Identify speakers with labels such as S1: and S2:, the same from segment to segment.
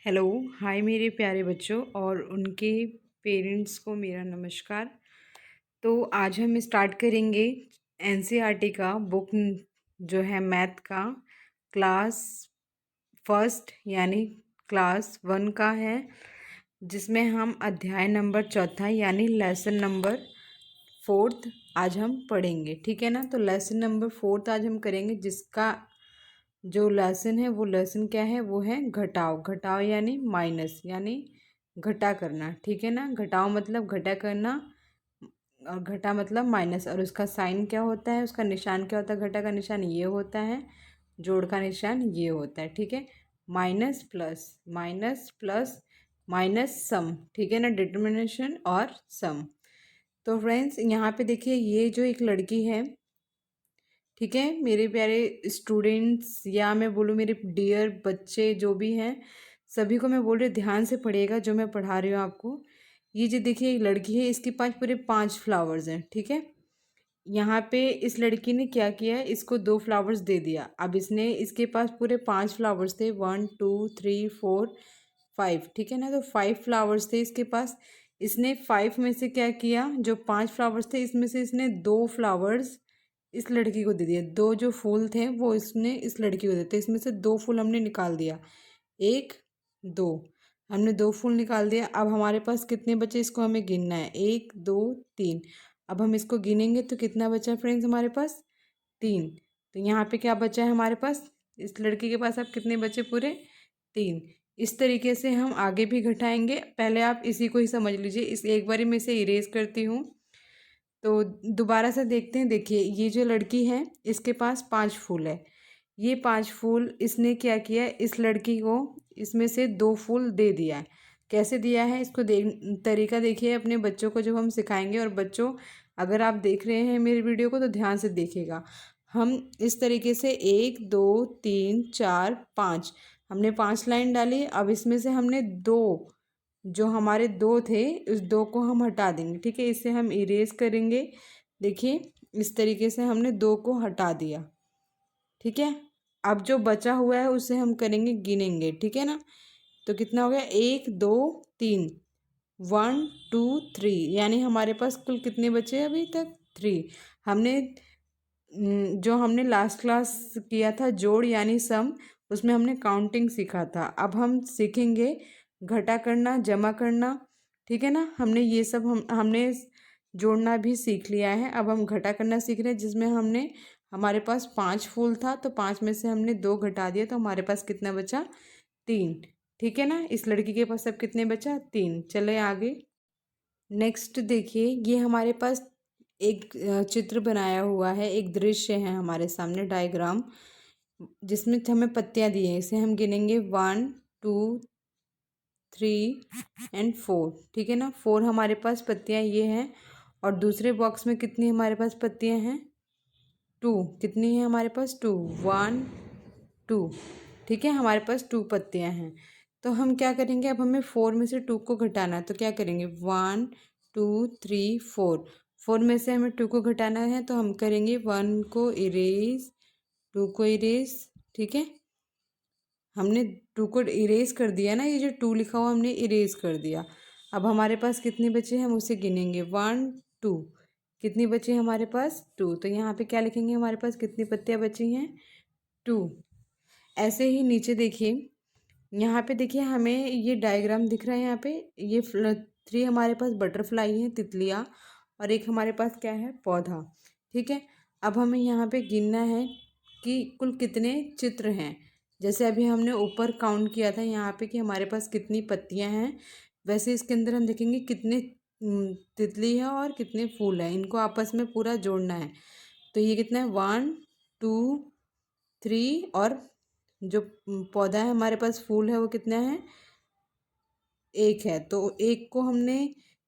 S1: Hello. हाय मेरे प्यारे बच्चों और उनके पेरेंट्स को मेरा नमस्कार। तो आज हम स्टार्ट करेंगे एनसीईआरटी का बुक जो है मैथ का क्लास फर्स्ट यानी क्लास वन का है, जिसमें हम अध्याय नंबर चौथा यानी लेसन नंबर फोर्थ आज हम पढ़ेंगे। ठीक है ना। तो लेसन नंबर फोर्थ आज हम करेंगे, जिसका जो लेसन है वो लेसन क्या है, वो है घटाव। घटाव यानी माइनस यानी घटा करना। ठीक है ना। घटाव मतलब घटा करना और घटा मतलब माइनस, और उसका साइन क्या होता है, उसका निशान क्या होता है। घटा का निशान ये होता है, जोड़ का निशान ये होता है। ठीक है। Minus plus minus plus minus sum. ठीक है ना। डिटर्मिनेशन और सम। तो फ्रेंड्स यहाँ पे देखिए, ये जो एक लड़की है, ठीक है मेरे प्यारे स्टूडेंट्स, या मैं बोलूँ मेरे डियर बच्चे जो भी हैं, सभी को मैं बोल रही हूँ ध्यान से पढ़िएगा जो मैं पढ़ा रही हूँ आपको। ये जो देखिए एक लड़की है, इसके पास पूरे 5 फ्लावर्स हैं। ठीक है। यहाँ पे इस लड़की ने क्या किया है, इसको 2 फ्लावर्स दे दिया। अब इसने इसके पास पूरे 5 फ्लावर्स थे, 1 2 3 4 5। ठीक है ना। तो 5 फ्लावर्स थे इसके पास। इसने 5 में से क्या किया, जो 5 फ्लावर्स थे इसमें से इसने 2 फ्लावर्स इस लड़की को दे दिया। 2 जो फूल थे वो इसने इस लड़की को देते, इसमें से 2 फूल हमने निकाल दिया। 1 2 हमने 2 फूल निकाल दिया। अब हमारे पास कितने बचे, इसको हमें गिनना है। 1 2 3। अब हम इसको गिनेंगे तो कितना बचा फ्रेंड्स हमारे पास, 3। तो यहाँ पे क्या बचा है हमारे पास, इस लड़की के पास अब कितने बचे, पूरे 3। इस तरीके से हम आगे भी घटाएंगे। पहले आप इसी को ही समझ लीजिए। इस एक बारी मैं इसे इरेज करती हूँ तो दोबारा से देखते हैं। देखिए ये जो लड़की है, इसके पास 5 फूल है। ये 5 फूल इसने क्या किया, इस लड़की को इसमें से 2 फूल दे दिया है। कैसे दिया है इसको तरीका देखिए अपने बच्चों को जो हम सिखाएंगे। और बच्चों, अगर आप देख रहे हैं मेरी वीडियो को तो ध्यान से देखिएगा। हम इस तरीके से 1 2 3 4 5 हमने 5 लाइन डाली। अब इसमें से हमने 2, जो हमारे 2 थे उस 2 को हम हटा देंगे। ठीक है। इसे हम इरेज करेंगे। देखिए इस तरीके से हमने 2 को हटा दिया। ठीक है। अब जो बचा हुआ है उसे हम करेंगे, गिनेंगे। ठीक है ना। तो कितना हो गया, 1 2 3, 1 2 3, यानी हमारे पास कुल कितने बचे अभी तक, 3। हमने जो हमने लास्ट क्लास किया था जोड़ यानी सम, उसमें हमने काउंटिंग सीखा था। अब हम सीखेंगे घटा करना, जमा करना। ठीक है ना। हमने ये सब हमने जोड़ना भी सीख लिया है। अब हम घटा करना सीख रहे हैं, जिसमें हमने हमारे पास 5 फूल था तो 5 में से हमने 2 घटा दिया तो हमारे पास कितना बचा, 3। ठीक है ना। इस लड़की के पास अब कितने बचा, 3। चले आगे। नेक्स्ट देखिए, ये हमारे पास एक चित्र बनाया हुआ है, एक दृश्य है हमारे सामने, डायग्राम, जिसमें हमें पत्तियां दी हैं। इसे हम गिनेंगे 1 2 3 एंड 4। ठीक है ना। 4 हमारे पास पत्तियां ये हैं। और दूसरे बॉक्स में कितनी हमारे पास पत्तियां हैं, 2। कितनी है हमारे पास, 2 1 2। ठीक है। हमारे पास 2 पत्तियां हैं। तो हम क्या करेंगे, अब हमें 4 में से 2 को घटाना है। तो क्या करेंगे, 1 2 3 4। 4 में से हमें 2 को घटाना है तो हम करेंगे 1 को इरेज, 2 को इरेज। ठीक है। हमने 2 को इरेज कर दिया ना, ये जो 2 लिखा हुआ हमने इरेज कर दिया। अब हमारे पास कितने बचे हैं हम उसे गिनेंगे, 1 2। कितनी बची हमारे पास, 2। तो यहाँ पे क्या लिखेंगे, हमारे पास कितनी पत्तियाँ बची हैं, 2। ऐसे ही नीचे देखिए, यहाँ पे देखिए हमें ये डायग्राम दिख रहा है। यहाँ पे ये 3 हमारे पास बटरफ्लाई हैं, तितलियाँ, और एक हमारे पास क्या है, पौधा। ठीक है। अब हमें यहाँ पे गिनना है कि कुल कितने चित्र हैं। जैसे अभी हमने ऊपर काउंट किया था यहाँ पे कि हमारे पास कितनी पत्तियाँ हैं, वैसे इसके अंदर हम देखेंगे कितने तितली है और कितने फूल हैं। इनको आपस में पूरा जोड़ना है। तो ये कितना है, 1 2 3, और जो पौधा है हमारे पास, फूल है, वो कितना है, 1 है। तो 1 को हमने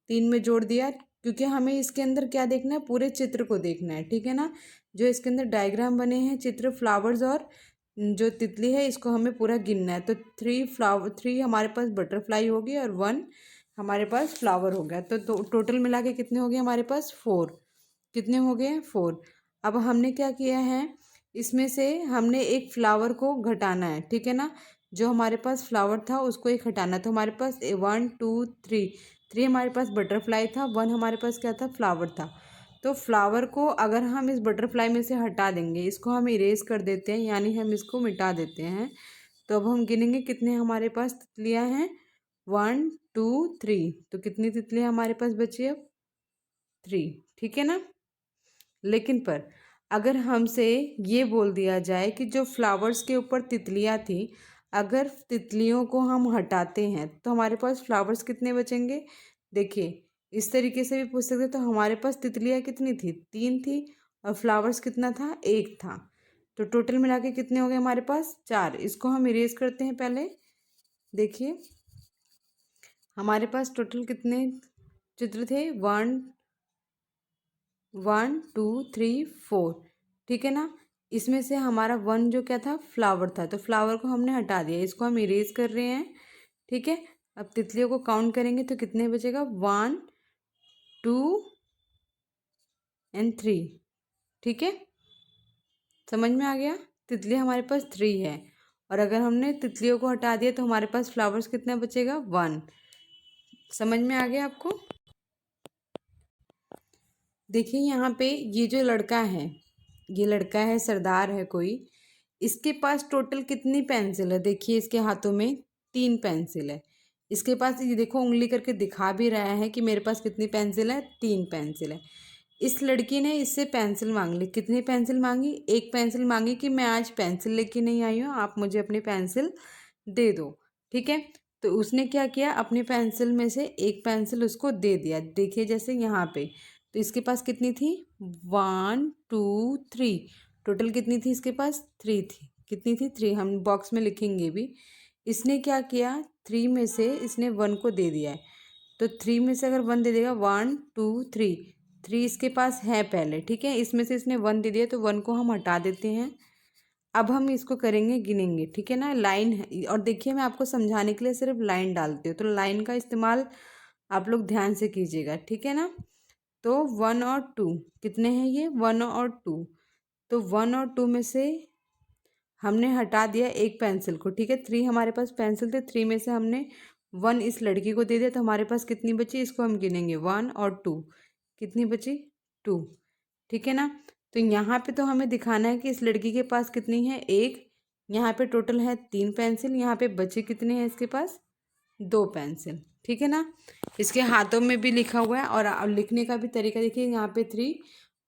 S1: 3 में जोड़ दिया, क्योंकि हमें इसके अंदर क्या देखना है, पूरे चित्र को देखना है। ठीक है ना। जो इसके अंदर डायग्राम बने हैं, चित्र, फ्लावर्स और जो तितली है, इसको हमें पूरा गिनना है। तो 3 हमारे पास बटरफ्लाई होगी और 1 हमारे पास फ्लावर हो गया। तो टोटल मिला के कितने हो गए हमारे पास, 4। कितने हो गए, 4। अब हमने क्या किया है, इसमें से हमने एक फ्लावर को घटाना है। ठीक है ना। जो हमारे पास फ्लावर था उसको एक हटाना। तो हमारे पास 1 2 3, 3 हमारे पास बटरफ्लाई था, 1 हमारे पास क्या था, फ्लावर था। तो फ्लावर को अगर हम इस बटरफ्लाई में से हटा देंगे, इसको हम इरेज कर देते हैं, यानी हम इसको मिटा देते हैं। तो अब हम गिनेंगे कितने हमारे पास तितलियां हैं, 1 2 3। तो कितनी तितलियां हमारे पास बची अब, 3, ठीक है ना। लेकिन पर अगर हमसे ये बोल दिया जाए कि जो फ्लावर्स के ऊपर तितलियां थी, अगर तितलियों को हम हटाते हैं तो हमारे पास फ्लावर्स कितने बचेंगे। देखिए, इस तरीके से भी पूछ सकते, तो हमारे पास तितलियां कितनी थी, 3 थी, और फ्लावर्स कितना था, 1 था। तो टोटल मिला के कितने हो गए हमारे पास, 4। इसको हम इरेज करते हैं पहले। देखिए, हमारे पास टोटल कितने चित्र थे, 1 2 3 4, ठीक है ना। इसमें से हमारा 1 जो क्या था, फ्लावर था, तो फ्लावर को हमने हटा दिया, इसको हम इरेज कर रहे हैं, ठीक है। अब तितलियों को काउंट करेंगे तो कितने बचेगा, 1 2 एंड 3, ठीक है। समझ में आ गया, तितली हमारे पास 3 है, और अगर हमने तितलियों को हटा दिया तो हमारे पास फ्लावर्स कितना बचेगा, 1। समझ में आ गया आपको। देखिए यहाँ पे ये जो लड़का है, ये लड़का है, सरदार है कोई, इसके पास टोटल कितनी पेंसिल है। देखिए, इसके हाथों में 3 पेंसिल है। इसके पास ये देखो, उंगली करके दिखा भी रहा है कि मेरे पास कितनी पेंसिल है, 3 पेंसिल है। इस लड़की ने इससे पेंसिल मांग ली, कितनी पेंसिल मांगी, 1 पेंसिल मांगी कि मैं आज पेंसिल लेके नहीं आई हूँ, आप मुझे अपनी पेंसिल दे दो, ठीक है। तो उसने क्या किया, अपनी पेंसिल में से 1 पेंसिल उसको दे दिया। देखिए जैसे यहाँ पे, तो इसके पास कितनी थी, 1 2 3, टोटल कितनी थी इसके पास, 3 थी। कितनी थी, 3, हम बॉक्स में लिखेंगे भी। इसने क्या किया, 3 में से इसने 1 को दे दिया है। तो 3 में से अगर 1 दे देगा, 1 2 3, 3 इसके पास है पहले, ठीक है। इसमें से इसने 1 दे दिया, तो 1 को हम हटा देते हैं। अब हम इसको करेंगे, गिनेंगे, ठीक है ना। लाइन है, और देखिए मैं आपको समझाने के लिए सिर्फ लाइन डालती हूँ, तो लाइन का इस्तेमाल आप लोग ध्यान से कीजिएगा, ठीक है ना। तो 1 और 2 कितने हैं, ये 1 और 2। तो 1 और 2 में से हमने हटा दिया 1 पेंसिल को, ठीक है। 3 हमारे पास पेंसिल थे, 3 में से हमने 1 इस लड़की को दे दिया, तो हमारे पास कितनी बची, इसको हम गिनेंगे, 1 और 2, कितनी बची, 2, ठीक है ना। तो यहाँ पे तो हमें दिखाना है कि इस लड़की के पास कितनी है, 1, यहाँ पे टोटल है 3 पेंसिल, यहाँ पे बचे कितने हैं इसके पास, 2 पेंसिल, ठीक है ना। इसके हाथों में भी लिखा हुआ है, और लिखने का भी तरीका देखिए, यहाँ पे 3,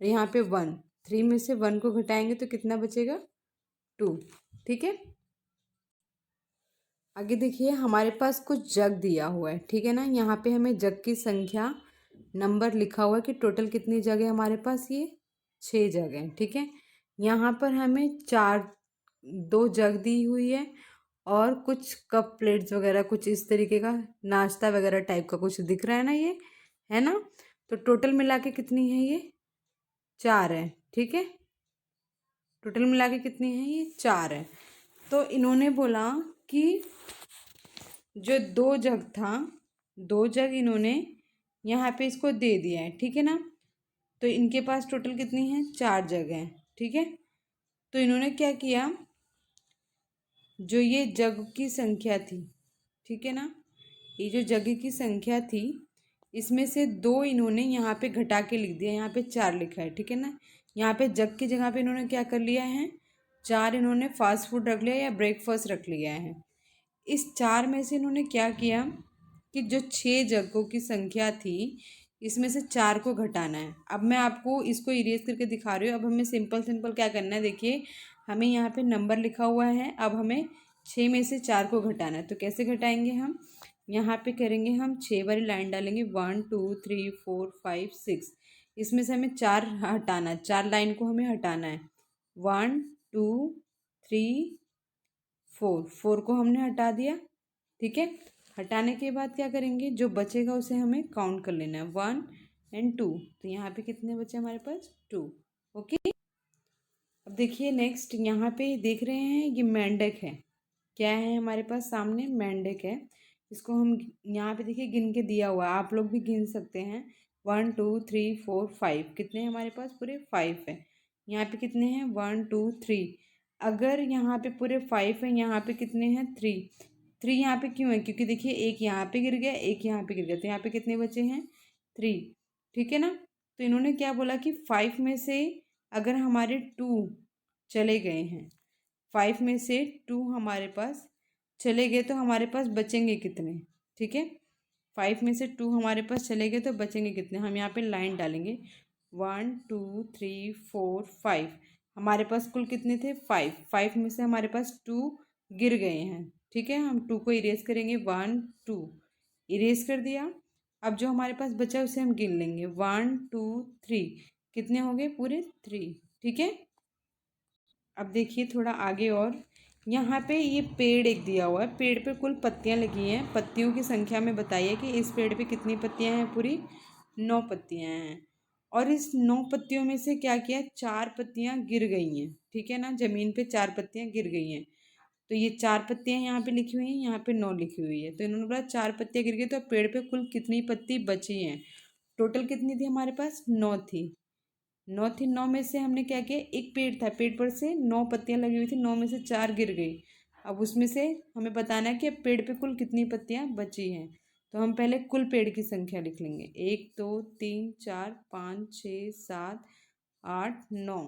S1: यहाँ पे 1, 3 में से 1 को घटाएंगे तो कितना बचेगा, 2, ठीक है। आगे देखिए, हमारे पास कुछ जग दिया हुआ है, ठीक है ना। यहाँ पे हमें जग की संख्या, नंबर लिखा हुआ है कि टोटल कितनी जग है हमारे पास, ये 6 जग है, ठीक है। यहाँ पर हमें 2 जग दी हुई है, और कुछ कप प्लेट्स वगैरह कुछ इस तरीके का नाश्ता वगैरह टाइप का कुछ दिख रहा है ना, ये है ना। तो टोटल मिला के कितनी है, ये 4 है, ठीक है। टोटल मिला के कितनी है, ये 4 है। तो इन्होंने बोला कि जो 2 जग था, 2 जग इन्होंने यहाँ पे इसको दे दिया है, ठीक है ना। तो इनके पास टोटल कितनी है, 4 जग है, ठीक है। तो इन्होंने क्या किया, जो ये जग की संख्या थी, ठीक है ना, ये जो जग की संख्या थी, इसमें से 2 इन्होंने यहाँ पे घटा के लिख दिया, यहाँ पे 4 लिखा है, ठीक है ना। यहाँ पे जग की जगह पे इन्होंने क्या कर लिया है, 4 इन्होंने फास्ट फूड रख लिया या ब्रेकफास्ट रख लिया है। इस 4 में से इन्होंने क्या किया कि जो 6 जगों की संख्या थी, इसमें से 4 को घटाना है। अब मैं आपको इसको इरेज करके दिखा रही हूँ। अब हमें सिंपल सिंपल क्या करना है, देखिए हमें यहाँ पे नंबर लिखा हुआ है, अब हमें 6 में से 4 को घटाना है। तो कैसे घटाएंगे हम, यहाँ पे करेंगे, हम 6 वाली लाइन डालेंगे, 1 2 3 4 5 6, इसमें से हमें 4 हटाना है, 4 लाइन को हमें हटाना है, 1 2 3 4, 4 को हमने हटा दिया, ठीक है। हटाने के बाद क्या करेंगे, जो बचेगा उसे हमें काउंट कर लेना है, 1 एंड 2। तो यहाँ पे कितने बचे हमारे पास, 2, ओके। अब देखिए नेक्स्ट, यहाँ पे देख रहे हैं ये मेंढक है, क्या है हमारे पास सामने, मेंढक है। इसको हम यहाँ पे देखिए गिन के दिया हुआ है, आप लोग भी गिन सकते हैं, 1 2 3 4 5, कितने हैं हमारे पास, पूरे 5 है। यहाँ पे कितने हैं, 1 2 3, अगर यहाँ पे पूरे 5 है, यहाँ पे कितने हैं 3। 3 यहाँ पे क्यों है, क्योंकि देखिए एक यहाँ पे गिर गया, एक यहाँ पे गिर गया, तो यहाँ पे कितने बचे हैं 3। ठीक है ना। तो इन्होंने क्या बोला कि 5 में से अगर हमारे 2 चले गए हैं, 5 में से 2 हमारे पास चले गए तो हमारे पास बचेंगे कितने। ठीक है, 5 में से 2 हमारे पास चले गए तो बचेंगे कितने। हम यहाँ पे लाइन डालेंगे 1 2 3 4 5। हमारे पास कुल कितने थे 5। 5 में से हमारे पास 2 गिर गए हैं। ठीक है, हम 2 को इरेज करेंगे, 1 2 इरेज कर दिया। अब जो हमारे पास बचा उसे हम गिन लेंगे 1 2 3। कितने हो गए पूरे 3। ठीक है, अब देखिए थोड़ा आगे और यहाँ पे ये पेड़ एक दिया हुआ है, पेड़ पे कुल पत्तियाँ लगी हैं, पत्तियों की संख्या में बताइए कि इस पेड़ पे कितनी पत्तियाँ हैं। पूरी 9 पत्तियाँ हैं। और इस 9 पत्तियों में से क्या किया, 4 पत्तियाँ गिर गई हैं। ठीक है ना, जमीन पे 4 पत्तियाँ गिर गई हैं। तो ये 4 पत्तियाँ यहाँ पे लिखी हुई हैं, यहाँ पे 9 लिखी हुई है। तो इन्होंने बोला 4 पत्तियाँ गिर गई, तो पेड़ पे कुल कितनी पत्ती बची हैं। टोटल कितनी थी हमारे पास, 9 थी। 9 थी, 9 में से हमने क्या किया, एक पेड़ था, पेड़ पर से 9 पत्तियां लगी हुई थी, 9 में से 4 गिर गई। अब उसमें से हमें बताना है कि अब पेड़ पे कुल कितनी पत्तियां बची हैं। तो हम पहले कुल पेड़ की संख्या लिख लेंगे, 1 2 3 4 5 6 7 8 9।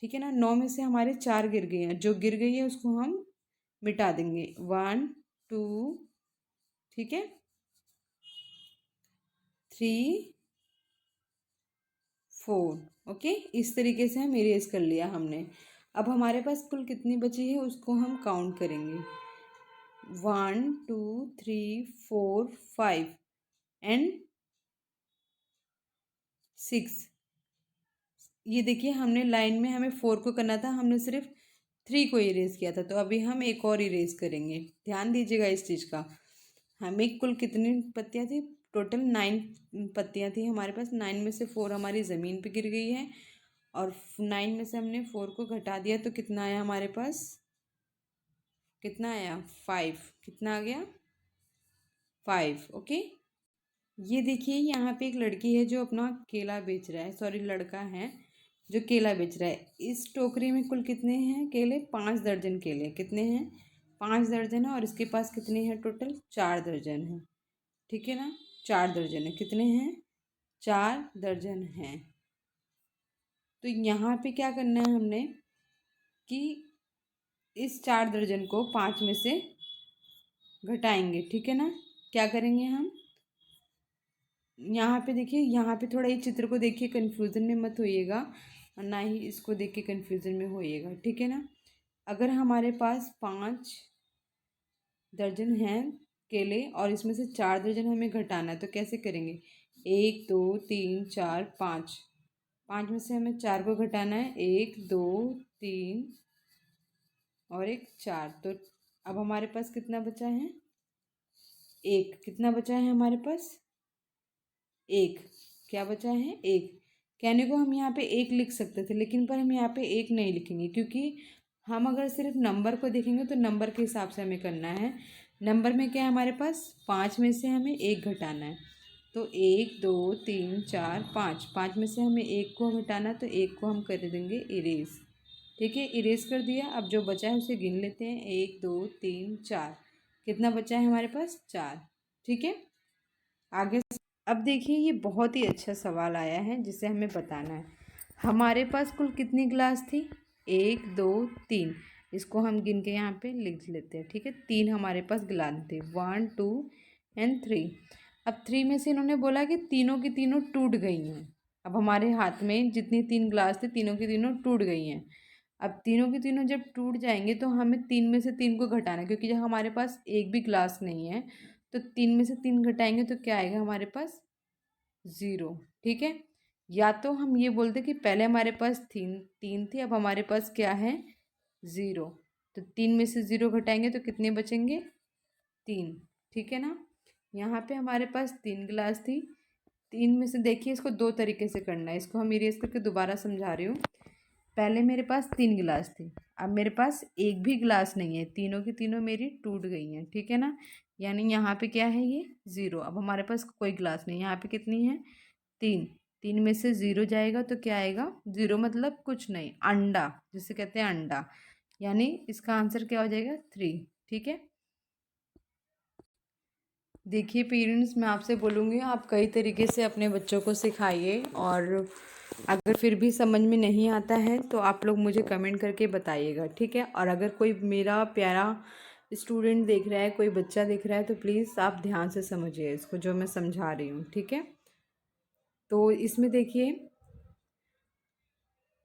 S1: ठीक है ना, 9 में से हमारे 4 गिर गई हैं, जो गिर गई है उसको हम मिटा देंगे, 1 2। ठीक है, 3 4। ओके, इस तरीके से हम इरेज कर लिया हमने। अब हमारे पास कुल कितनी बची है उसको हम काउंट करेंगे, 1 2 3 4 5 एंड 6। ये देखिए हमने लाइन में, हमें 4 को करना था, हमने सिर्फ 3 को इरेज किया था। तो अभी हम एक और इरेज करेंगे, ध्यान दीजिएगा इस चीज़ का। हमें कुल कितनी पत्तियाँ थी, टोटल 9 पत्तियाँ थी हमारे पास। 9 में से 4 हमारी ज़मीन पे गिर गई है, और 9 में से हमने 4 को घटा दिया तो कितना आया हमारे पास, कितना आया 5। कितना आ गया 5। ओके, ये देखिए यहाँ पे एक लड़की है जो अपना केला बेच रहा है, सॉरी लड़का है जो केला बेच रहा है। इस टोकरी में कुल कितने हैं केले, 5 दर्जन केले। कितने हैं, 5 दर्जन है, और इसके पास कितने हैं टोटल, 4 दर्जन है। ठीक है ना, 4 दर्जन है। कितने हैं, 4 दर्जन हैं। तो यहाँ पे क्या करना है हमने कि इस 4 दर्जन को 5 में से घटाएंगे। ठीक है ना, क्या करेंगे हम, यहाँ पे देखिए, यहाँ पे थोड़ा ये चित्र को देखिए, कन्फ्यूज़न में मत होइएगा, और ना ही इसको देख के कन्फ्यूज़न में होइएगा। ठीक है ना, अगर हमारे पास 5 दर्जन हैं केले, और इसमें से 4 दर्जन हमें घटाना है, तो कैसे करेंगे, 1 2 3 4 5। 5 में से हमें 4 को घटाना है, 1 2 3 और एक 4। तो अब हमारे पास कितना बचा है, एक। कितना बचा है हमारे पास, एक। क्या बचा है, एक। कहने को हम यहाँ पे एक लिख सकते थे, लेकिन पर हम यहाँ पे एक नहीं लिखेंगे, क्योंकि हम अगर सिर्फ नंबर को देखेंगे तो नंबर के हिसाब से हमें करना है। नंबर में क्या है हमारे पास, 5 में से हमें एक घटाना है। तो 1 2 3 4 5, 5 में से हमें एक को घटाना, तो एक को हम कर देंगे इरेज। ठीक है, इरेज कर दिया। अब जो बचा है उसे गिन लेते हैं, 1 2 3 4। कितना बचा है हमारे पास, 4। ठीक है, आगे। अब देखिए ये बहुत ही अच्छा सवाल आया है जिसे हमें बताना है। हमारे पास कुल कितनी गिलास थी, 1 2 3। इसको हम गिन के यहाँ पे लिख लेते हैं। ठीक है, 3 हमारे पास गिलास थे, 1 2 एंड 3। अब 3 में से इन्होंने बोला कि तीनों की तीनों टूट गई हैं। अब हमारे हाथ में जितनी 3 गिलास थे, तीनों की तीनों टूट गई हैं। अब तीनों की तीनों जब टूट जाएंगे तो हमें 3 में से 3 को घटाना है, क्योंकि जब हमारे पास एक भी गिलास नहीं है, तो 3 में से 3 घटाएंगे तो क्या आएगा हमारे पास, 0। ठीक है, या तो हम ये बोलते कि पहले हमारे पास 3 थी, अब हमारे पास क्या है, 0। तो 3 में से 0 घटाएंगे तो कितने बचेंगे, 3। ठीक है ना, यहाँ पे हमारे पास 3 गिलास थी। 3 में से देखिए, इसको 2 तरीके से करना है, इसको हम इरेज करके दोबारा समझा रही हूँ। पहले मेरे पास 3 गिलास थी, अब मेरे पास एक भी गिलास नहीं है, तीनों की तीनों मेरी टूट गई हैं। ठीक है ना, यानी यहाँ पे क्या है, ये 0। अब हमारे पास कोई गिलास नहीं, यहाँ पे कितनी है, 3। 3 में से 0 जाएगा तो क्या आएगा, 0 मतलब कुछ नहीं, अंडा जिसे कहते हैं अंडा। यानी इसका आंसर क्या हो जाएगा 3। ठीक है, देखिए पेरेंट्स, मैं आपसे बोलूँगी आप कई तरीके से अपने बच्चों को सिखाइए, और अगर फिर भी समझ में नहीं आता है तो आप लोग मुझे कमेंट करके बताइएगा। ठीक है, और अगर कोई मेरा प्यारा स्टूडेंट देख रहा है, कोई बच्चा देख रहा है, तो प्लीज़ आप ध्यान से समझिए इसको जो मैं समझा रही हूँ। ठीक है, तो इसमें देखिए,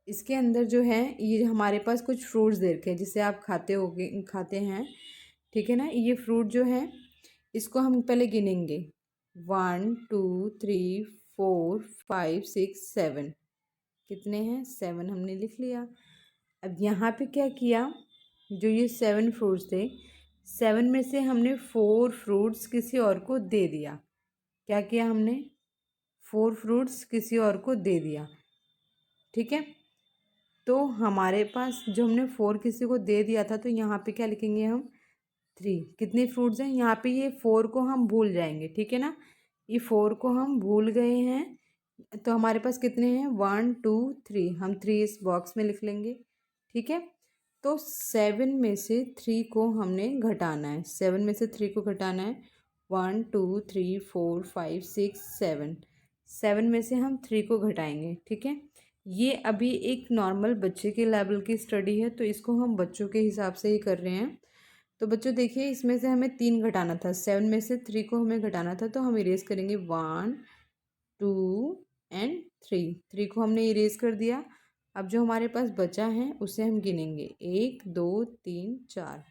S1: इसके अंदर जो है ये हमारे पास कुछ फ्रूट्स दे रखे हैं जिसे आप खाते हैं। ठीक है ना, ये फ्रूट जो है इसको हम पहले गिनेंगे। 1 2 3 4 5 6 7। कितने हैं? 7 हमने लिख लिया। अब यहाँ पे क्या किया, जो ये 7 फ्रूट्स थे, 7 में से हमने 4 फ्रूट्स किसी और को दे दिया। क्या किया हमने? 4 फ्रूट्स किसी और को दे दिया। ठीक है, तो हमारे पास जो हमने 4 किसी को दे दिया था, तो यहाँ पे क्या लिखेंगे हम? 3। कितने फ्रूट्स हैं यहाँ पे? ये 4 को हम भूल जाएंगे। ठीक है ना, ये 4 को हम भूल गए हैं, तो हमारे पास कितने हैं? 1 2 3। हम 3 इस बॉक्स में लिख लेंगे। ठीक है, तो 7 में से 3 को हमने घटाना है। 7 में से 3 को घटाना है। 1 2 3 4 5 6 7। 7 में से हम 3 को घटाएंगे। ठीक है, ये अभी एक नॉर्मल बच्चे के लेवल की स्टडी है, तो इसको हम बच्चों के हिसाब से ही कर रहे हैं। तो बच्चों देखिए, इसमें से हमें 3 घटाना था, 7 में से 3 को हमें घटाना था, तो हम इरेज करेंगे 1 2 एंड 3। 3 को हमने इरेज कर दिया। अब जो हमारे पास बचा है उसे हम गिनेंगे। 1 2 3 4।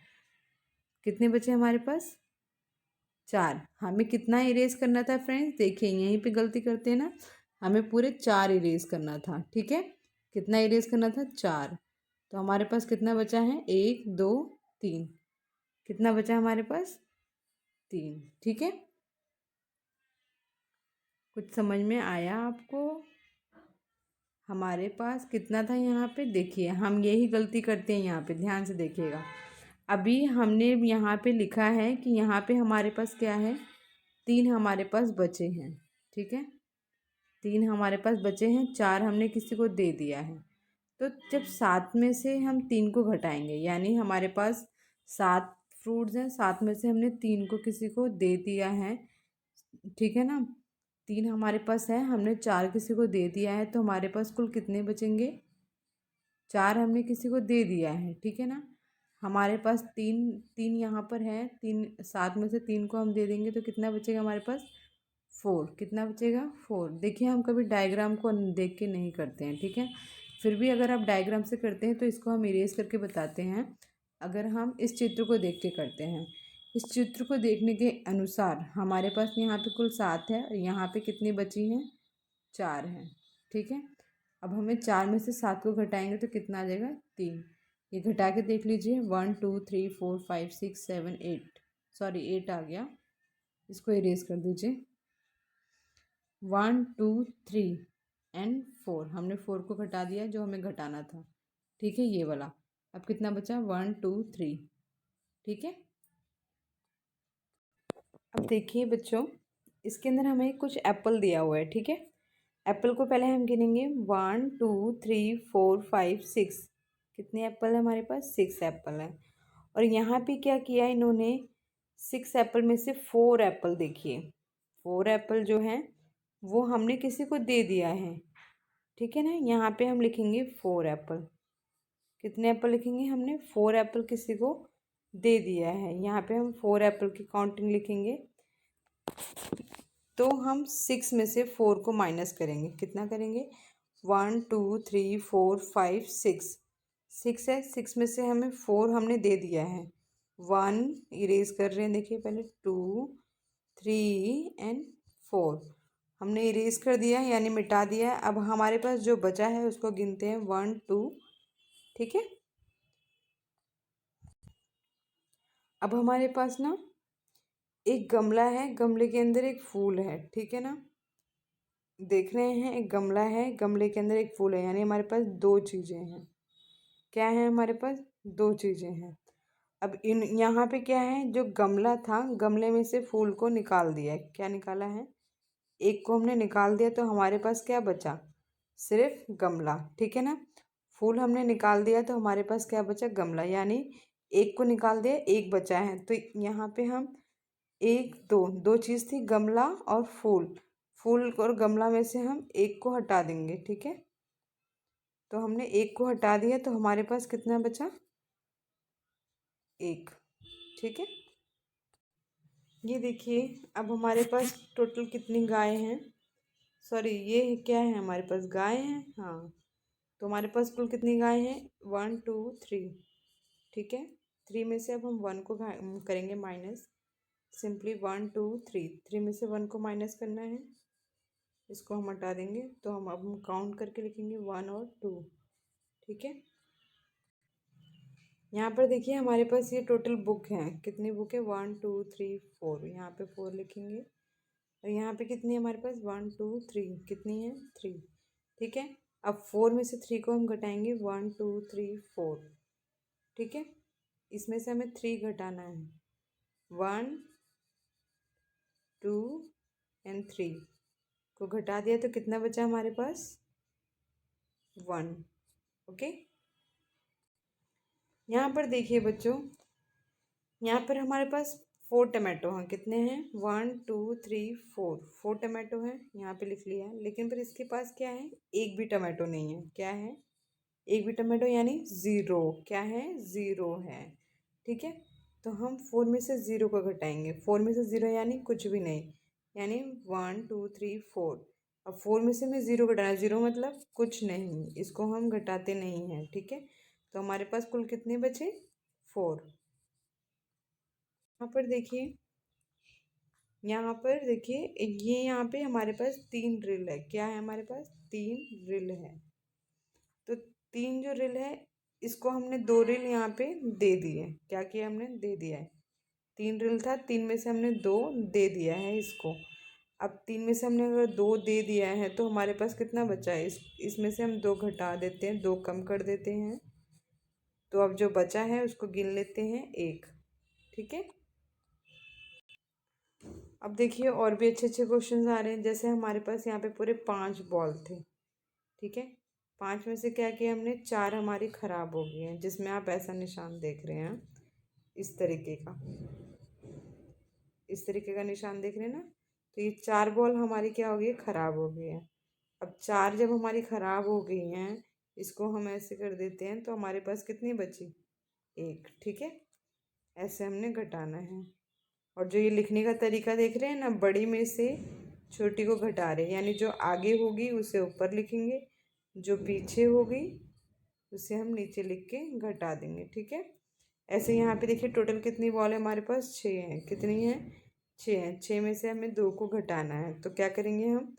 S1: कितने बचे हमारे पास? 4। हमें कितना इरेज करना था फ्रेंड्स? देखिए यहीं पे गलती करते हैं ना, हमें पूरे 4 इरेज करना था। ठीक है, कितना इरेज करना था? 4। तो हमारे पास कितना बचा है? 1 2 3। कितना बचा हमारे पास? 3। ठीक है, कुछ समझ में आया आपको? हमारे पास कितना था यहाँ पे? देखिए हम यही गलती करते हैं यहाँ पे, ध्यान से देखिएगा। अभी हमने यहाँ पे लिखा है कि यहाँ पे हमारे पास क्या है? 3 हमारे पास बचे हैं। ठीक है, 3 हमारे पास बचे हैं, 4 हमने किसी को दे दिया है। तो जब 7 में से हम 3 को घटाएंगे, यानी हमारे पास 7 फ्रूट्स हैं, 7 में से हमने 3 को किसी को दे दिया है। ठीक है ना, 3 हमारे पास है, हमने 4 किसी को दे दिया है, तो हमारे पास कुल कितने बचेंगे? 4 हमने किसी को दे दिया है। ठीक है ना, हमारे पास 3 3 यहाँ पर है, 3 7 में से 3 को हम दे देंगे तो कितना बचेगा हमारे पास? 4। कितना बचेगा? 4। देखिए हम कभी डायग्राम को देख के नहीं करते हैं। ठीक है, फिर भी अगर आप डायग्राम से करते हैं तो इसको हम इरेज करके बताते हैं। अगर हम इस चित्र को देख के करते हैं, इस चित्र को देखने के अनुसार हमारे पास यहाँ पे कुल 7 है, और यहाँ पे कितनी बची हैं? 4 हैं। ठीक है, अब हमें 4 में से 7 को घटाएंगे तो कितना आ जाएगा? 3। ये घटा के देख लीजिए, 1 2 3 4 5 6 7 8। सॉरी 8 आ गया, इसको इरेज कर दीजिए। 1 2 3 एंड 4। हमने 4 को घटा दिया जो हमें घटाना था। ठीक है, ये वाला। अब कितना बचा? 1 2 3। ठीक है, अब देखिए बच्चों, इसके अंदर हमें कुछ एप्पल दिया हुआ है। ठीक है, एप्पल को पहले हम गिनेंगे। 1 2 3 4 5 6। कितने एप्पल है हमारे पास? 6 एप्पल है। और यहाँ पे क्या किया इन्होंने? 6 एप्पल में से 4 एप्पल, देखिए 4 एप्पल जो हैं वो हमने किसी को दे दिया है। ठीक है ना, यहाँ पे हम लिखेंगे 4 एप्पल। कितने एप्पल लिखेंगे? हमने 4 एप्पल किसी को दे दिया है। यहाँ पे हम 4 एप्पल की काउंटिंग लिखेंगे। तो हम 6 में से 4 को माइनस करेंगे। कितना करेंगे? 1 2 3 4 5 6। 6 है, 6 में से हमें 4 हमने दे दिया है। 1 इरेज कर रहे हैं, देखिए पहले 2 3 एंड 4 हमने इरेज कर दिया, यानी मिटा दिया। अब हमारे पास जो बचा है उसको गिनते हैं, 1 2। ठीक है, अब हमारे पास ना एक गमला है, गमले के अंदर एक फूल है। ठीक है ना, देख रहे हैं, एक गमला है, गमले के अंदर एक फूल है, यानी हमारे पास 2 चीज़ें हैं। क्या है हमारे पास? 2 चीज़ें हैं। अब इन यहाँ पे क्या है, जो गमला था, गमले में से फूल को निकाल दिया है। क्या निकाला है? एक को हमने निकाल दिया, तो हमारे पास क्या बचा? सिर्फ गमला। ठीक है ना, फूल हमने निकाल दिया तो हमारे पास क्या बचा, गमला, यानी एक को निकाल दिया, एक बचा है। तो यहाँ पे हम एक दो दो चीज़ थी, गमला और फूल। फूल और गमला में से हम एक को हटा देंगे, ठीक है। तो हमने एक को हटा दिया तो हमारे पास कितना बचा, एक, ठीक है। ये देखिए अब हमारे पास टोटल कितनी गाय हैं, सॉरी ये क्या है, हमारे पास गाय हैं, हाँ। तो हमारे पास कुल कितनी गाय हैं, 1 2 3, ठीक है। 3 में से अब हम 1 को करेंगे माइनस, सिंपली 1 2 3, 3 में से 1 को माइनस करना है, इसको हम हटा देंगे। तो हम काउंट करके लिखेंगे 1 और 2, ठीक है। यहाँ पर देखिए हमारे पास ये टोटल बुक हैं, कितनी बुक है, 1 2 3 4, यहाँ पे 4 लिखेंगे। और यहाँ पे कितनी है हमारे पास, 1 2 3, कितनी है, 3, ठीक है। अब 4 में से 3 को हम घटाएंगे, 1 2 3 4, ठीक है। इसमें से हमें 3 घटाना है, 1 2 एंड 3 को घटा दिया तो कितना बचा हमारे पास, 1, ओके। यहाँ पर देखिए बच्चों, यहाँ पर हमारे पास 4 टमाटो हैं, कितने हैं, 1 2 3 4, 4 टमाटो हैं, यहाँ पे लिख लिया है। लेकिन फिर इसके पास क्या है, एक भी टमाटो नहीं है, क्या है, एक भी टमाटो, यानी ज़ीरो, क्या है, ज़ीरो है, ठीक है। तो हम 4 में से 0 को घटाएंगे, 4 में से 0 यानी कुछ भी नहीं, यानी 1 2 3 4। अब 4 में से हमें 0 घटाना, 0 मतलब कुछ नहीं, इसको हम घटाते नहीं हैं, ठीक है। तो हमारे पास कुल कितने बचे, 4। यहाँ पर देखिए, यहाँ पर देखिए, ये यहाँ पे हमारे पास 3 ड्रिल है, क्या है हमारे पास, 3 ड्रिल है। तो 3 जो रील है, इसको हमने 2 रील यहाँ पे दे दी है, क्या किया हमने, दे दिया है। 3 रील था, 3 में से हमने 2 दे दिया है इसको। अब 3 में से हमने अगर 2 दे दिया है तो हमारे पास कितना बचा है, इसमें से हम 2 घटा देते हैं, 2 कम कर देते हैं। तो अब जो बचा है उसको गिन लेते हैं, 1, ठीक है। अब देखिए और भी अच्छे अच्छे क्वेश्चंस आ रहे हैं, जैसे हमारे पास यहाँ पे पूरे 5 बॉल थे, ठीक है। 5 में से क्या किया हमने, 4 हमारी ख़राब हो गई हैं, जिसमें आप ऐसा निशान देख रहे हैं, इस तरीके का, इस तरीके का निशान देख रहे हैं ना। तो ये 4 बॉल हमारी क्या हो गई, ख़राब हो गई है। अब 4 जब हमारी ख़राब हो गई हैं, इसको हम ऐसे कर देते हैं तो हमारे पास कितनी बची, 1, ठीक है। ऐसे हमने घटाना है। और जो ये लिखने का तरीका देख रहे हैं ना, बड़ी में से छोटी को घटा रहे हैं, यानी जो आगे होगी उसे ऊपर लिखेंगे, जो पीछे होगी उसे हम नीचे लिख के घटा देंगे, ठीक है। ऐसे यहाँ पे देखिए टोटल कितनी बॉल है हमारे पास, 6 हैं, कितनी है, 6 हैं। 6 में से हमें 2 को घटाना है, तो क्या करेंगे हम,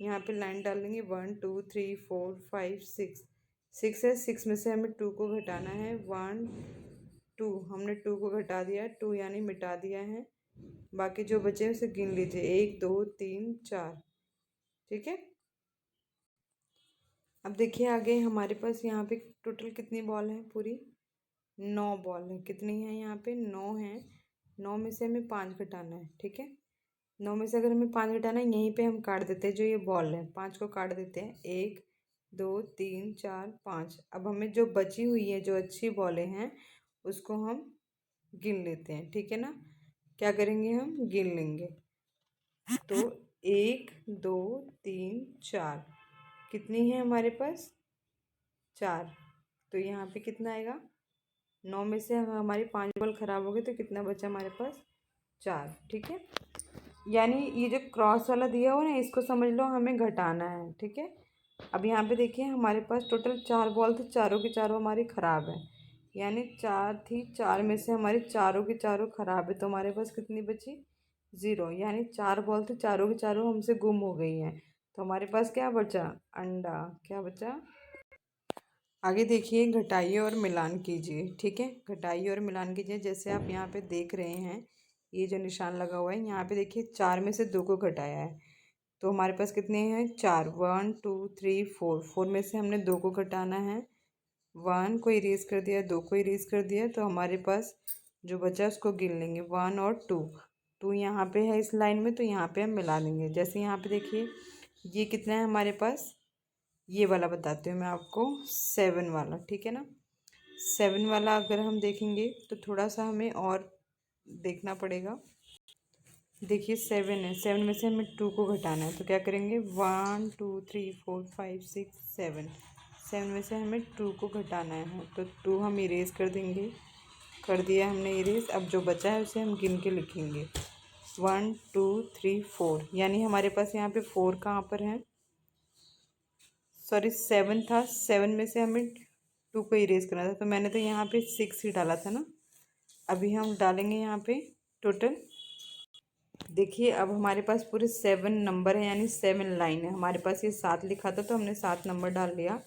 S1: यहाँ पे लाइन डाल देंगे, 1 2 3 4 5 6, 6 है, 6 में से हमें 2 को घटाना है, 1 2, हमने 2 को घटा दिया, 2 यानी मिटा दिया है। बाकी जो बचे उसे गिन लीजिए, 1 2 3 4, ठीक है। अब देखिए आगे हमारे पास यहाँ पे टोटल कितनी बॉल है, पूरी 9 बॉल है, कितनी है, यहाँ पे 9 है। 9 में से हमें 5 घटाना है, ठीक है। 9 में से अगर हमें 5 घटाना है, यहीं पे हम काट देते हैं, जो ये बॉल है 5 को काट देते हैं, 1 2 3 4 5। अब हमें जो बची हुई है, जो अच्छी बॉलें हैं, उसको हम गिन लेते हैं, ठीक है ना। क्या करेंगे, हम गिन लेंगे। तो 1 2 3 4, कितनी है हमारे पास, 4। तो यहाँ पे कितना आएगा, 9 में से हमारी 5 बॉल खराब हो गई तो कितना बचा हमारे पास, 4, ठीक है। यानी ये जो क्रॉस वाला दिया हुआ ना, इसको समझ लो हमें घटाना है, ठीक है। अब यहाँ पे देखिए हमारे पास टोटल 4 बॉल थी, चारों की चारों हमारी ख़राब है, यानी 4 थी, 4 में से हमारी चारों की चारों ख़राब है, तो हमारे पास कितनी बची, 0, यानी 4 बॉल थी, चारों की चारों हमसे गुम हो गई हैं। तो हमारे पास क्या बचा, अंडा, क्या बचा। आगे देखिए, घटाइए और मिलान कीजिए, ठीक है। घटाइए और मिलान कीजिए, जैसे आप यहाँ पे देख रहे हैं, ये जो निशान लगा हुआ है यहाँ पे देखिए, 4 में से 2 को घटाया है, तो हमारे पास कितने हैं, 4, 1 2 3 4, 4 में से हमने 2 को घटाना है, 1 को इरेज कर दिया, 2 को इरेज कर दिया, तो हमारे पास जो बचा उसको गिन लेंगे, 1 और 2, 2 यहाँ पे है इस लाइन में, तो यहाँ पे हम मिला लेंगे। जैसे यहाँ पे देखिए, ये कितना है हमारे पास, ये वाला बताती हूँ मैं आपको, 7 वाला, ठीक है ना। 7 वाला अगर हम देखेंगे तो थोड़ा सा हमें और देखना पड़ेगा। देखिए 7 है, 7 में से हमें 2 को घटाना है, तो क्या करेंगे, 1 2 3 4 5 6 7, 7 में से हमें 2 को घटाना है, तो 2 हम इरेज कर देंगे। कर दिया हमने इरेज। अब जो बचा है उसे हम गिन के लिखेंगे, 1 2 3 4, यानी हमारे पास यहाँ पे 4 कहाँ पर है, सॉरी 7 था, 7 में से हमें 2 को इरेज करना था, तो मैंने तो यहाँ पे 6 ही डाला था ना। अभी हम डालेंगे यहाँ पे टोटल। देखिए अब हमारे पास पूरे 7 नंबर है, यानी 7 लाइन है। हमारे पास ये 7 लिखा था तो हमने 7 नंबर डाल लिया,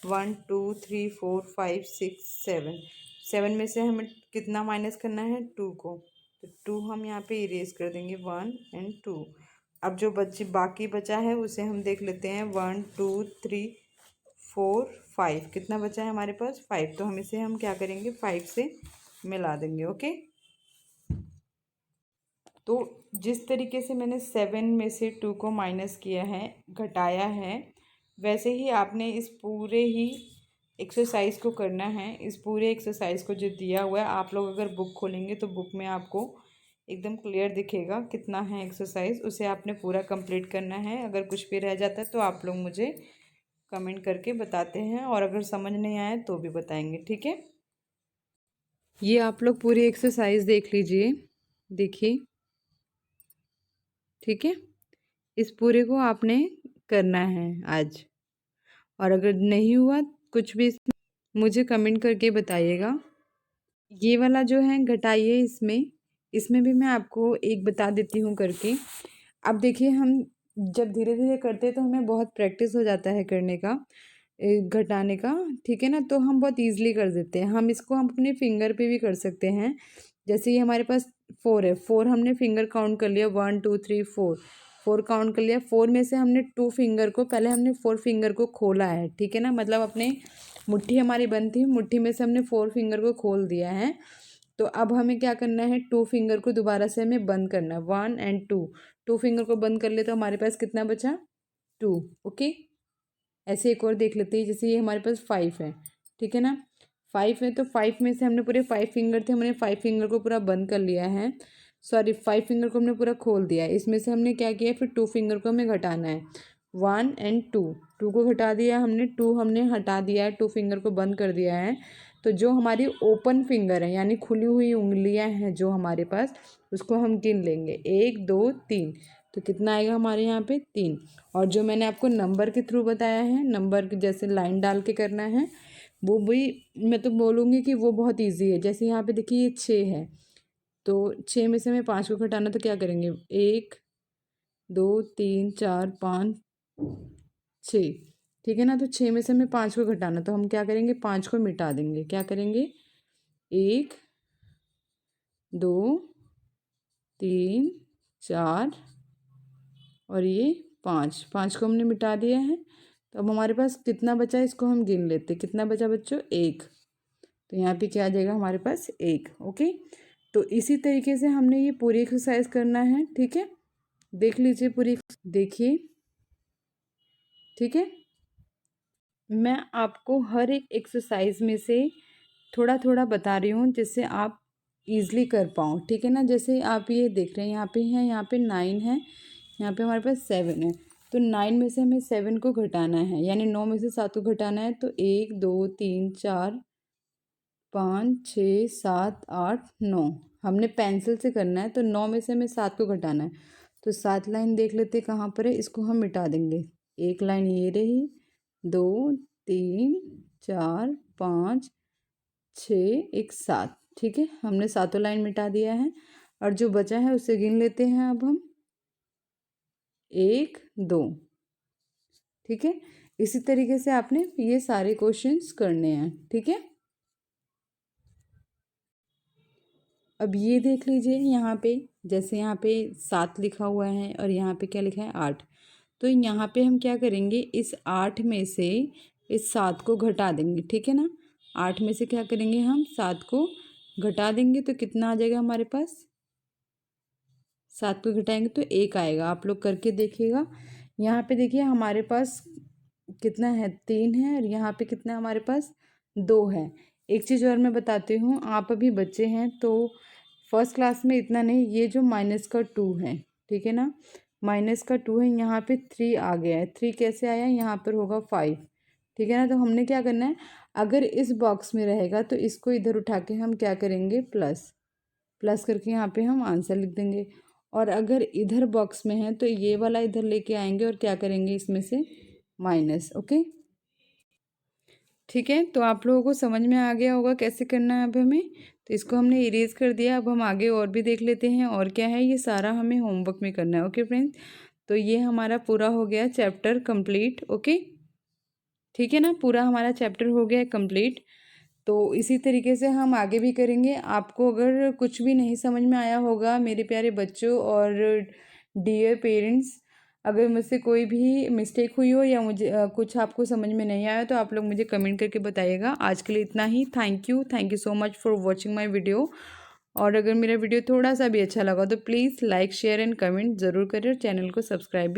S1: 1 2 3 4 5 6 7। 7 में से हमें कितना माइनस करना है, 2 को, तो 2 हम यहाँ पे इरेज कर देंगे, 1 एंड 2। अब जो बाकी बचा है उसे हम देख लेते हैं, 1 2 3 4 5, कितना बचा है हमारे पास, 5, तो हम इसे हम क्या करेंगे, 5 से मिला देंगे। ओके, तो जिस तरीके से मैंने 7 में से 2 को माइनस किया है, घटाया है, वैसे ही आपने इस पूरे ही एक्सरसाइज को करना है। इस पूरे एक्सरसाइज को जो दिया हुआ है, आप लोग अगर बुक खोलेंगे तो बुक में आपको एकदम क्लियर दिखेगा कितना है एक्सरसाइज, उसे आपने पूरा कंप्लीट करना है। अगर कुछ भी रह जाता है तो आप लोग मुझे कमेंट करके बताते हैं, और अगर समझ नहीं आया तो भी बताएंगे, ठीक है। ये आप लोग पूरी एक्सरसाइज देख लीजिए, देखिए, ठीक है। इस पूरे को आपने करना है आज, और अगर नहीं हुआ कुछ भी इसमें मुझे कमेंट करके बताइएगा। ये वाला जो है घटाइए, इसमें इसमें भी मैं आपको एक बता देती हूँ करके। अब देखिए हम जब धीरे धीरे करते हैं तो हमें बहुत प्रैक्टिस हो जाता है करने का, घटाने का, ठीक है ना, तो हम बहुत ईजिली कर देते हैं। हम अपने फिंगर पे भी कर सकते हैं। जैसे ये हमारे पास 4 है, 4 हमने फिंगर काउंट कर लिया, 1 2 3 4, 4 काउंट कर लिया। 4 में से हमने 2 फिंगर को, पहले हमने 4 फिंगर को खोला है, ठीक है ना, मतलब अपने मुट्ठी हमारी बंद थी, मुट्ठी में से हमने 4 फिंगर को खोल दिया है। तो अब हमें क्या करना है, 2 फिंगर को दोबारा से हमें बंद करना है, 1 एंड 2, 2 फिंगर को बंद कर ले तो हमारे पास कितना बचा, 2। ओके, ऐसे एक और देख लेते हैं, जैसे ये हमारे पास 5 है, ठीक है ना, 5 है, तो 5 में से हमने पूरे 5 फिंगर थे, हमने 5 फिंगर को पूरा बंद कर लिया है, सॉरी 5 फिंगर को हमने पूरा खोल दिया है। इसमें से हमने क्या किया, फिर 2 फिंगर को हमें घटाना है, 1 एंड 2, 2 को घटा दिया हमने, 2 हमने हटा दिया है, 2 फिंगर को बंद कर दिया है। तो जो हमारी ओपन फिंगर है, यानी खुली हुई उंगलियां हैं जो हमारे पास, उसको हम गिन लेंगे, 1 2 3, तो कितना आएगा हमारे यहाँ पे, 3। और जो मैंने आपको नंबर के थ्रू बताया है, नंबर जैसे लाइन डाल के करना है, वो भी मैं तो बोलूँगी कि वो बहुत इजी है। जैसे यहाँ पे देखिए ये 6 है, तो 6 में से हमें 5 को घटाना, तो क्या करेंगे, 1 2 3 4 5 6, ठीक है ना, तो 6 में से हमें 5 को घटाना, तो हम क्या करेंगे, 5 को मिटा देंगे, क्या करेंगे, 1 2 3 4 और ये 5, 5 को हमने मिटा दिया है। तो अब हमारे पास कितना बचा है, इसको हम गिन लेते हैं, कितना बचा बच्चों, 1, तो यहाँ पे क्या आ जाएगा हमारे पास, 1। ओके, तो इसी तरीके से हमने ये पूरी एक्सरसाइज करना है, ठीक है। देख लीजिए पूरी, देखिए, ठीक है। मैं आपको हर एक एक्सरसाइज में से थोड़ा थोड़ा बता रही हूँ जिससे आप इजली कर पाओ, ठीक है ना। जैसे आप ये देख रहे हैं, यहाँ पे है, यहाँ पे 9 है, यहाँ पे हमारे पास 7 है, तो 9 में से हमें 7 को घटाना है, यानी 9 में से 7 को घटाना है, तो 1 2 3 4 5 6 7 8 9, हमने पेंसिल से करना है, तो 9 में से हमें 7 को घटाना है। तो 7 लाइन देख लेते कहाँ पर है, इसको हम मिटा देंगे, एक लाइन ये रही, 2 3 4 5 6 एक 7, ठीक है, हमने सातों लाइन मिटा दिया है। और जो बचा है उसे गिन लेते हैं अब हम, 1 2, ठीक है। इसी तरीके से आपने ये सारे क्वेश्चंस करने हैं, ठीक है। अब ये देख लीजिए यहाँ पे, जैसे यहाँ पे 7 लिखा हुआ है और यहाँ पे क्या लिखा है, 8, तो यहाँ पे हम क्या करेंगे, इस 8 में से इस 7 को घटा देंगे, ठीक है ना। 8 में से क्या करेंगे, हम 7 को घटा देंगे, तो कितना आ जाएगा हमारे पास, 7 को घटाएंगे तो 1 आएगा। आप लोग करके देखिएगा। यहाँ पे देखिए हमारे पास कितना है 3 है और यहाँ पे कितना हमारे पास 2 है। एक चीज़ और मैं बताती हूँ, आप अभी बच्चे हैं तो फर्स्ट क्लास में इतना नहीं, ये जो माइनस का 2 है, ठीक है ना, माइनस का 2 है, यहाँ पे 3 आ गया है। 3 कैसे आया, यहाँ पर होगा 5, ठीक है ना। तो हमने क्या करना है, अगर इस बॉक्स में रहेगा तो इसको इधर उठा के हम क्या करेंगे, प्लस प्लस करके यहाँ पे हम आंसर लिख देंगे। और अगर इधर बॉक्स में है तो ये वाला इधर लेके आएंगे और क्या करेंगे, इसमें से माइनस। ओके, ठीक है। तो आप लोगों को समझ में आ गया होगा कैसे करना है अब हमें। तो इसको हमने इरेज कर दिया। अब हम आगे और भी देख लेते हैं और क्या है, ये सारा हमें होमवर्क में करना है। ओके फ्रेंड्स, तो ये हमारा पूरा हो गया चैप्टर कंप्लीट। ओके, ठीक है ना, पूरा हमारा चैप्टर हो गया है कंप्लीट। तो इसी तरीके से हम आगे भी करेंगे। आपको अगर कुछ भी नहीं समझ में आया होगा मेरे प्यारे बच्चों और डियर पेरेंट्स, अगर मुझसे कोई भी मिस्टेक हुई हो या मुझे कुछ आपको समझ में नहीं आया तो आप लोग मुझे कमेंट करके बताइएगा। आज के लिए इतना ही। Thank you so much for watching my video. और अगर मेरा वीडियो थोड़ा सा भी अच्छा लगा तो please like share and comment ज़रूर करें और चैनल को सब्सक्राइब भी